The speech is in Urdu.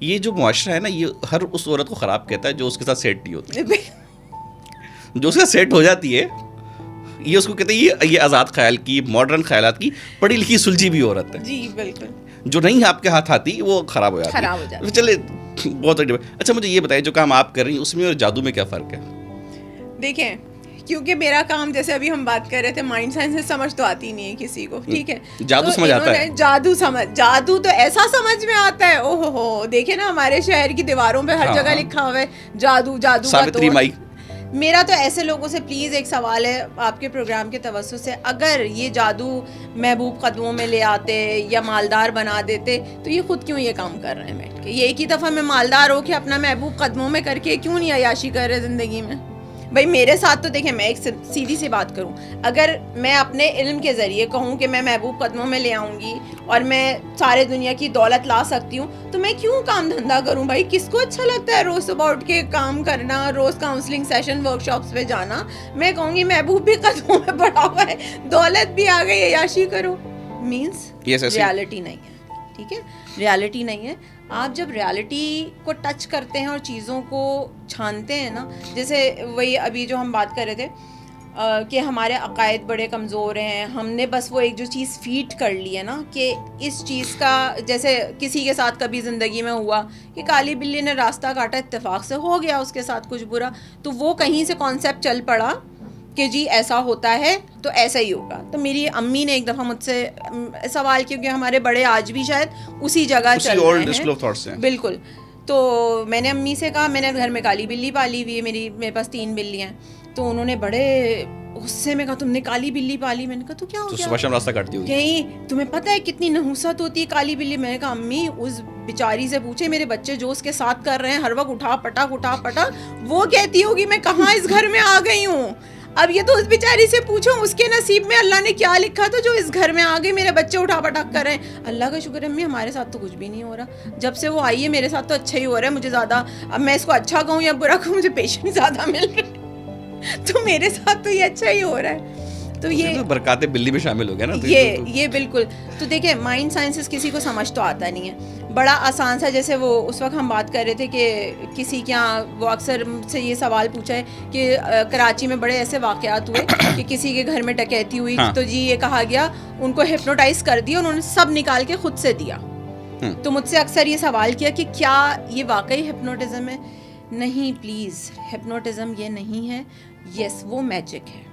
یہ جو معاشرہ ہے نا, یہ ہر اس عورت کو خراب کہتا ہے جو اس کے ساتھ سیٹ نہیں ہوتی. جو اس کے ساتھ سیٹ ہو جاتی ہے یہ اس کو کہتے ہیں یہ آزاد خیال کی, ماڈرن خیالات کی, پڑھی لکھی سلجھی بھی عورت ہے. جی بالکل. جو نہیں آپ کے ہاتھ آتی وہ خراب ہو جاتی ہے. چلے بہت. اچھا مجھے یہ بتائیے جو کام آپ کر رہی ہیں اس میں اور جادو میں کیا فرق ہے؟ دیکھیں کیونکہ میرا کام جیسے ابھی ہم بات کر رہے تھے مائنڈ سائنس سے سمجھ تو آتی نہیں ہے کسی کو, ٹھیک ہے, جادو سمجھ آتا ہے. جادو تو ایسا سمجھ میں آتا ہے, اوہ ہو دیکھیں نا ہمارے شہر کی دیواروں پہ ہر جگہ لکھا ہوا ہے جادو جادو. ساوتری مائی. میرا تو ایسے لوگوں سے پلیز ایک سوال ہے آپ کے پروگرام کے توسط سے, اگر یہ جادو محبوب قدموں میں لے آتے یا مالدار بنا دیتے تو یہ خود کیوں یہ کام کر رہے ہیں بیٹھ کے؟ یہ ایک ہی دفعہ میں مالدار ہو کے اپنا محبوب قدموں میں کر کے کیوں نہیں عیاشی کر رہے زندگی میں؟ بھائی میرے ساتھ تو دیکھیں, میں ایک سیدھی سی بات کروں, اگر میں اپنے علم کے ذریعے کہوں کہ میں محبوب قدموں میں لے آؤں گی اور میں سارے دنیا کی دولت لا سکتی ہوں, تو میں کیوں کام دھندا کروں بھائی؟ کس کو اچھا لگتا ہے روز صبح اٹھ کے کام کرنا, روز کاؤنسلنگ سیشن ورک شاپس پہ جانا؟ میں کہوں گی محبوب بھی قدموں میں پڑا ہوا ہے, دولت بھی آ گئی, عیاشی کرو. مینس ریالٹی نہیں ہے, ٹھیک ہے, ریالٹی نہیں ہے. آپ جب ریالٹی کو ٹچ کرتے ہیں اور چیزوں کو چھانتے ہیں نا, جیسے وہی ابھی جو ہم بات کر رہے تھے کہ ہمارے عقائد بڑے کمزور ہیں, ہم نے بس وہ ایک جو چیز فیڈ کر لی ہے نا کہ اس چیز کا, جیسے کسی کے ساتھ کبھی زندگی میں ہوا کہ کالی بلی نے راستہ کاٹا, اتفاق سے ہو گیا اس کے ساتھ کچھ برا, تو وہ کہیں سے کانسیپٹ چل پڑا کہ جی ایسا ہوتا ہے تو ایسا ہی ہوگا. تو میری امی نے ایک دفعہ مجھ سے سوال کیا, کیونکہ ہمارے بڑے آج بھی شاید اسی جگہ چل رہے ہیں. بالکل. تو میں نے امی سے کہا, میں نے گھر میں کالی بلی پالی ہوئی ہے, میرے پاس 3 بلیاں ہیں. تو انہوں نے بڑے غصے میں کہا تم نے کالی بلی پالی؟ میں نے کہا تو کیا ہو گیا, راستہ کاٹتی ہوگی, کہیں تمہیں پتہ ہے کتنی نحوست ہوتی ہے کالی بلی؟ میں نے کہا امی اس بیچاری سے پوچھے, میرے بچے جو اس کے ساتھ کر رہے ہیں ہر وقت اٹھا پٹا, وہ کہتی ہوگی میں کہاں اس گھر میں آ گئی ہوں. اب یہ تو اس بیچاری سے پوچھو اس کے نصیب میں اللہ نے کیا لکھا تھا جو اس گھر میں آ گئی, میرے بچے اٹھا پٹک کر رہے ہیں. اللہ کا شکر ہے امی ہمارے ساتھ تو کچھ بھی نہیں ہو رہا, جب سے وہ آئی ہے میرے ساتھ تو اچھا ہی ہو رہا ہے. مجھے زیادہ, اب میں اس کو اچھا کہوں یا برا کہوں, مجھے پیشنس زیادہ مل رہا ہے, تو میرے ساتھ تو یہ اچھا ہی ہو رہا ہے. تو یہ برکات بلی میں شامل ہو گیا نا. یہ بالکل. تو دیکھیں مائنڈ سائنسز کسی کو سمجھ تو آتا نہیں ہے, بڑا آسان سا. جیسے وہ اس وقت ہم بات کر رہے تھے کہ کسی کے یہاں, وہ اکثر سے یہ سوال پوچھا ہے کہ کراچی میں بڑے ایسے واقعات ہوئے کہ کسی کے گھر میں ڈکیتی ہوئی, تو جی یہ کہا گیا ان کو ہپنوٹائز کر دیا, انہوں نے سب نکال کے خود سے دیا. تو مجھ سے اکثر یہ سوال کیا کہ کیا یہ واقعی ہپنوٹزم ہے؟ نہیں پلیز, ہپنوٹزم یہ نہیں ہے. یس وہ میجک ہے,